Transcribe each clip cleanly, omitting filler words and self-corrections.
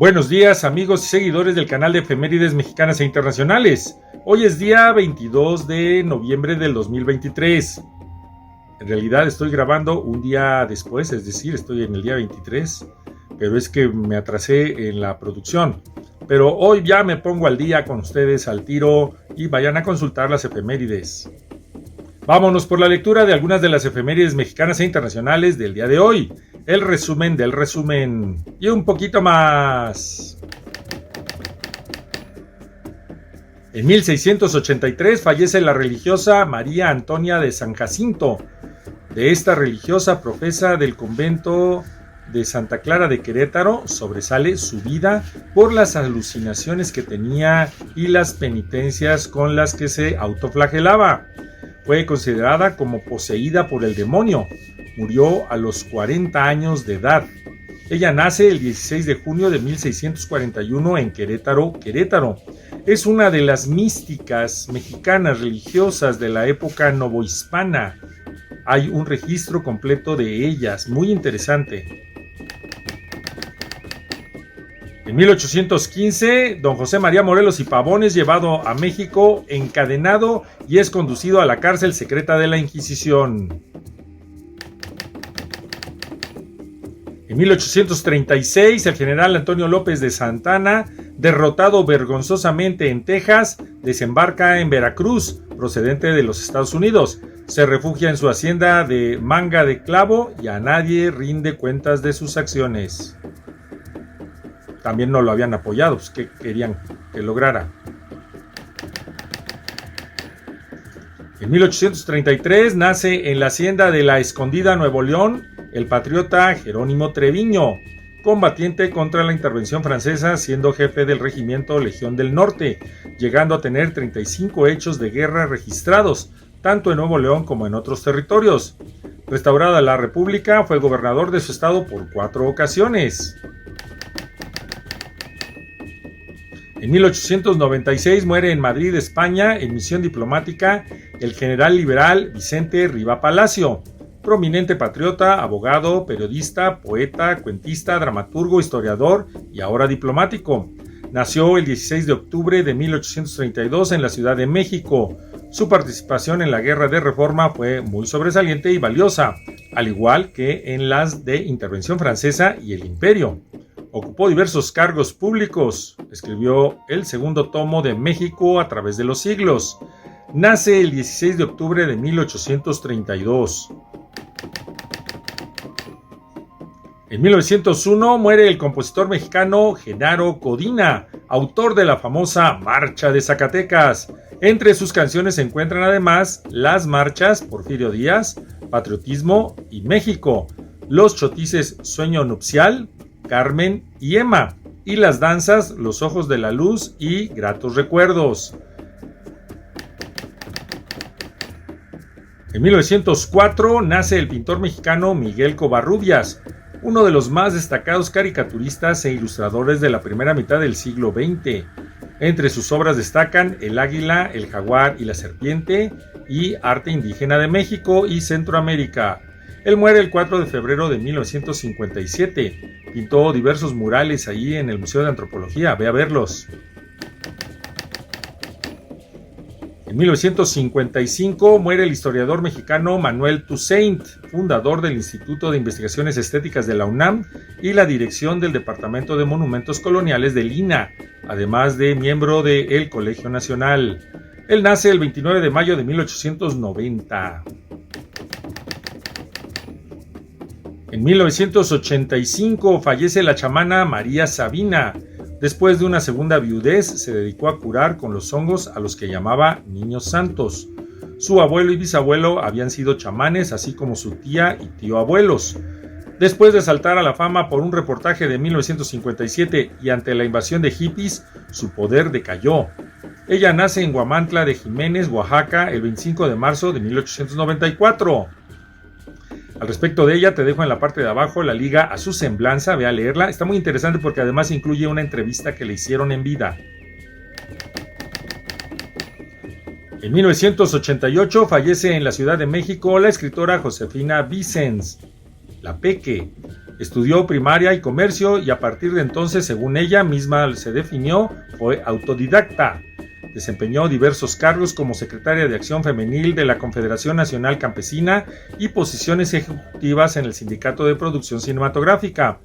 Buenos días, amigos y seguidores del canal de efemérides mexicanas e internacionales. Hoy es día 22 de noviembre del 2023. En realidad estoy grabando un día después, es decir, estoy en el día 23, pero es que me atrasé en la producción. Pero hoy ya me pongo al día con ustedes al tiro y vayan a consultar las efemérides. Vámonos por la lectura de algunas de las efemérides mexicanas e internacionales del día de hoy. El resumen del resumen y un poquito más. En 1683 fallece la religiosa María Antonia de San Jacinto. De esta religiosa profesa del convento de Santa Clara de Querétaro sobresale su vida por las alucinaciones que tenía y las penitencias con las que se autoflagelaba. Fue considerada como poseída por el demonio. Murió a los 40 años de edad. Ella nace el 16 de junio de 1641 en Querétaro, Querétaro. Es una de las místicas mexicanas religiosas de la época novohispana. Hay un registro completo de ellas, muy interesante. En 1815, don José María Morelos y Pavón es llevado a México encadenado y es conducido a la cárcel secreta de la Inquisición. En 1836, el general Antonio López de Santana, derrotado vergonzosamente en Texas, desembarca en Veracruz, procedente de los Estados Unidos. Se refugia en su hacienda de Manga de Clavo y a nadie rinde cuentas de sus acciones. También no lo habían apoyado, pues ¿qué querían que lograra? En 1833 nace en la hacienda de La Escondida, Nuevo León, el patriota Jerónimo Treviño, combatiente contra la intervención francesa, siendo jefe del regimiento Legión del Norte, llegando a tener 35 hechos de guerra registrados, tanto en Nuevo León como en otros territorios. Restaurada la República, fue gobernador de su estado por 4 ocasiones. En 1896 muere en Madrid, España, en misión diplomática, el general liberal Vicente Riva Palacio, prominente patriota, abogado, periodista, poeta, cuentista, dramaturgo, historiador y ahora diplomático. Nació el 16 de octubre de 1832 en la Ciudad de México. Su participación en la Guerra de Reforma fue muy sobresaliente y valiosa, al igual que en las de Intervención Francesa y el Imperio. Ocupó diversos cargos públicos. Escribió el segundo tomo de México a través de los siglos. Nace el 16 de octubre de 1832. En 1901 muere el compositor mexicano Genaro Codina, autor de la famosa Marcha de Zacatecas. Entre sus canciones se encuentran además las marchas Porfirio Díaz, Patriotismo y México, los chotices Sueño Nupcial, Carmen y Emma, y las danzas Los Ojos de la Luz y Gratos Recuerdos. En 1904 nace el pintor mexicano Miguel Covarrubias, uno de los más destacados caricaturistas e ilustradores de la primera mitad del siglo XX. Entre sus obras destacan El Águila, El Jaguar y la Serpiente y Arte Indígena de México y Centroamérica. Él muere el 4 de febrero de 1957. Pintó diversos murales allí en el Museo de Antropología. Ve a verlos. En 1955 muere el historiador mexicano Manuel Toussaint, fundador del Instituto de Investigaciones Estéticas de la UNAM y la dirección del Departamento de Monumentos Coloniales del INAH, además de miembro del Colegio Nacional. Él nace el 29 de mayo de 1890. En 1985 fallece la chamana María Sabina. Después de una segunda viudez, se dedicó a curar con los hongos a los que llamaba niños santos. Su abuelo y bisabuelo habían sido chamanes, así como su tía y tío abuelos. Después de saltar a la fama por un reportaje de 1957 y ante la invasión de hippies, su poder decayó. Ella nace en Huamantla de Jiménez, Oaxaca, el 25 de marzo de 1894. Al respecto de ella, te dejo en la parte de abajo la liga a su semblanza, ve a leerla. Está muy interesante porque además incluye una entrevista que le hicieron en vida. En 1988 fallece en la Ciudad de México la escritora Josefina Vicens. la Peque. Estudió primaria y comercio y a partir de entonces, según ella misma se definió, fue autodidacta. Desempeñó diversos cargos como secretaria de Acción Femenil de la Confederación Nacional Campesina y posiciones ejecutivas en el Sindicato de Producción Cinematográfica.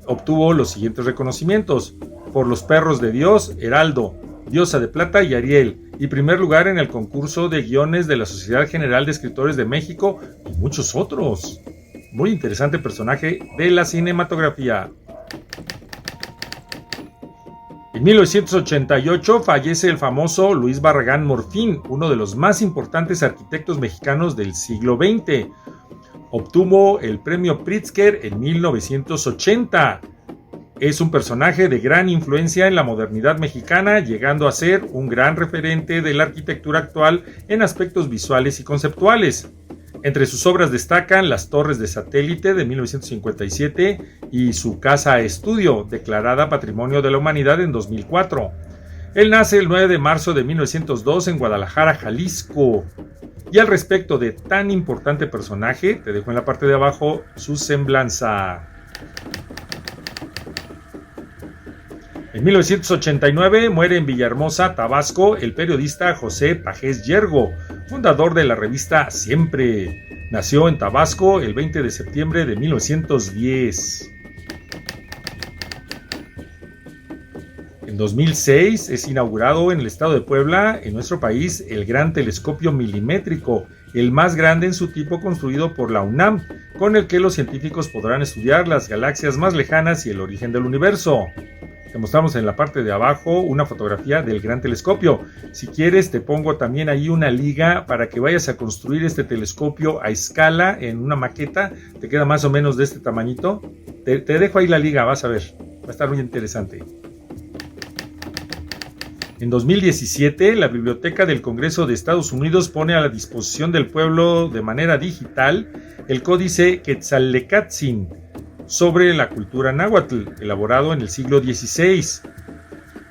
Obtuvo los siguientes reconocimientos: por Los Perros de Dios, Heraldo, Diosa de Plata y Ariel, y primer lugar en el concurso de guiones de la Sociedad General de Escritores de México y muchos otros. Muy interesante personaje de la cinematografía. En 1988 fallece el famoso Luis Barragán Morfín, uno de los más importantes arquitectos mexicanos del siglo XX. Obtuvo el premio Pritzker en 1980. Es un personaje de gran influencia en la modernidad mexicana, llegando a ser un gran referente de la arquitectura actual en aspectos visuales y conceptuales. Entre sus obras destacan Las Torres de Satélite de 1957 y su Casa Estudio, declarada Patrimonio de la Humanidad en 2004. Él nace el 9 de marzo de 1902 en Guadalajara, Jalisco. Y al respecto de tan importante personaje, te dejo en la parte de abajo su semblanza. En 1989 muere en Villahermosa, Tabasco, el periodista José Pajés Yergo, fundador de la revista Siempre. Nació en Tabasco el 20 de septiembre de 1910. En 2006 es inaugurado en el estado de Puebla, en nuestro país, el Gran Telescopio Milimétrico, el más grande en su tipo construido por la UNAM, con el que los científicos podrán estudiar las galaxias más lejanas y el origen del universo. Te mostramos en la parte de abajo una fotografía del Gran Telescopio. Si quieres, te pongo también ahí una liga para que vayas a construir este telescopio a escala en una maqueta. Te queda más o menos de este tamañito. Te dejo ahí la liga, vas a ver. Va a estar muy interesante. En 2017, la Biblioteca del Congreso de Estados Unidos pone a la disposición del pueblo de manera digital el Códice Quetzaltecátzin sobre la cultura náhuatl, elaborado en el siglo XVI.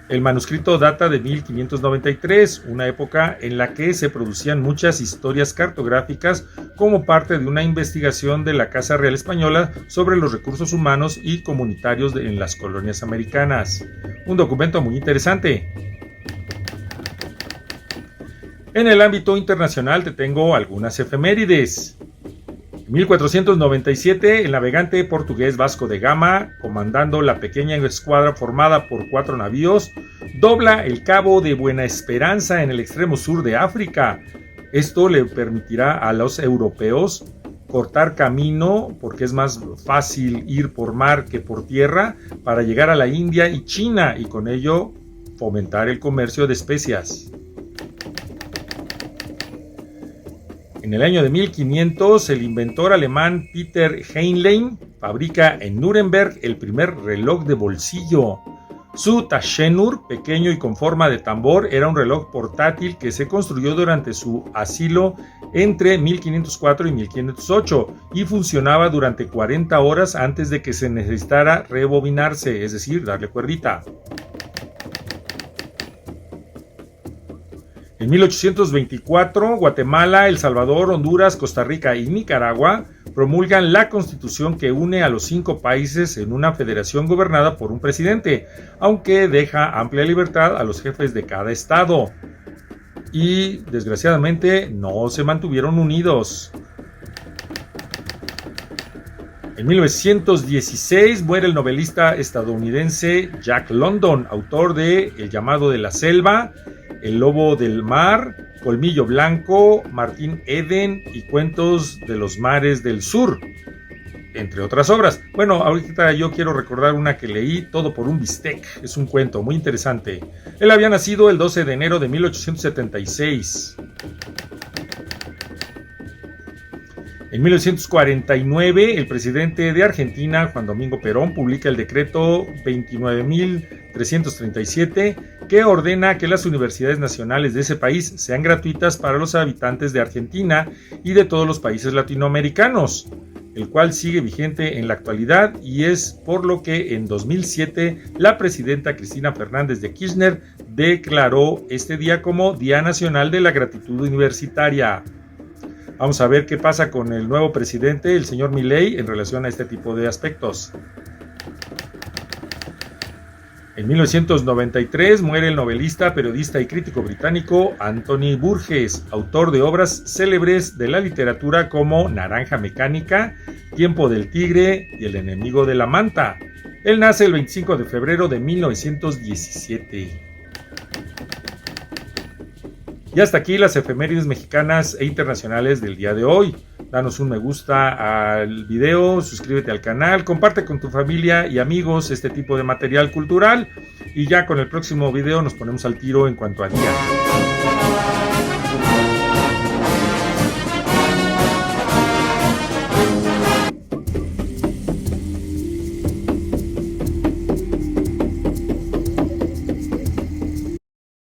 El manuscrito data de 1593, una época en la que se producían muchas historias cartográficas como parte de una investigación de la Casa Real Española sobre los recursos humanos y comunitarios en las colonias americanas. Un documento muy interesante. En el ámbito internacional te tengo algunas efemérides. En 1497, el navegante portugués Vasco de Gama, comandando la pequeña escuadra formada por 4 navíos, dobla el Cabo de Buena Esperanza en el extremo sur de África. Esto le permitirá a los europeos cortar camino, porque es más fácil ir por mar que por tierra, para llegar a la India y China, y con ello fomentar el comercio de especias. En el año de 1500, el inventor alemán Peter Heinlein fabrica en Nuremberg el primer reloj de bolsillo. Su Taschenuhr, pequeño y con forma de tambor, era un reloj portátil que se construyó durante su asilo entre 1504 y 1508 y funcionaba durante 40 horas antes de que se necesitara rebobinarse, es decir, darle cuerdita. En 1824, Guatemala, El Salvador, Honduras, Costa Rica y Nicaragua promulgan la Constitución que une a los 5 países en una federación gobernada por un presidente, aunque deja amplia libertad a los jefes de cada estado. Y, desgraciadamente, no se mantuvieron unidos. En 1916 muere el novelista estadounidense Jack London, autor de El llamado de la selva, El lobo del mar, Colmillo blanco, Martín Eden y Cuentos de los mares del sur, entre otras obras. Bueno, ahorita yo quiero recordar una que leí, Todo por un bistec. Es un cuento muy interesante. Él había nacido el 12 de enero de 1876. En 1949, el presidente de Argentina, Juan Domingo Perón, publica el decreto 29.337 que ordena que las universidades nacionales de ese país sean gratuitas para los habitantes de Argentina y de todos los países latinoamericanos, el cual sigue vigente en la actualidad y es por lo que en 2007 la presidenta Cristina Fernández de Kirchner declaró este día como Día Nacional de la Gratitud Universitaria. Vamos a ver qué pasa con el nuevo presidente, el señor Milei, en relación a este tipo de aspectos. En 1993 muere el novelista, periodista y crítico británico Anthony Burgess, autor de obras célebres de la literatura como Naranja Mecánica, Tiempo del Tigre y El enemigo de la manta. Él nace el 25 de febrero de 1917. Y hasta aquí las efemérides mexicanas e internacionales del día de hoy. Danos un me gusta al video, suscríbete al canal, comparte con tu familia y amigos este tipo de material cultural. Y ya con el próximo video nos ponemos al tiro en cuanto a día.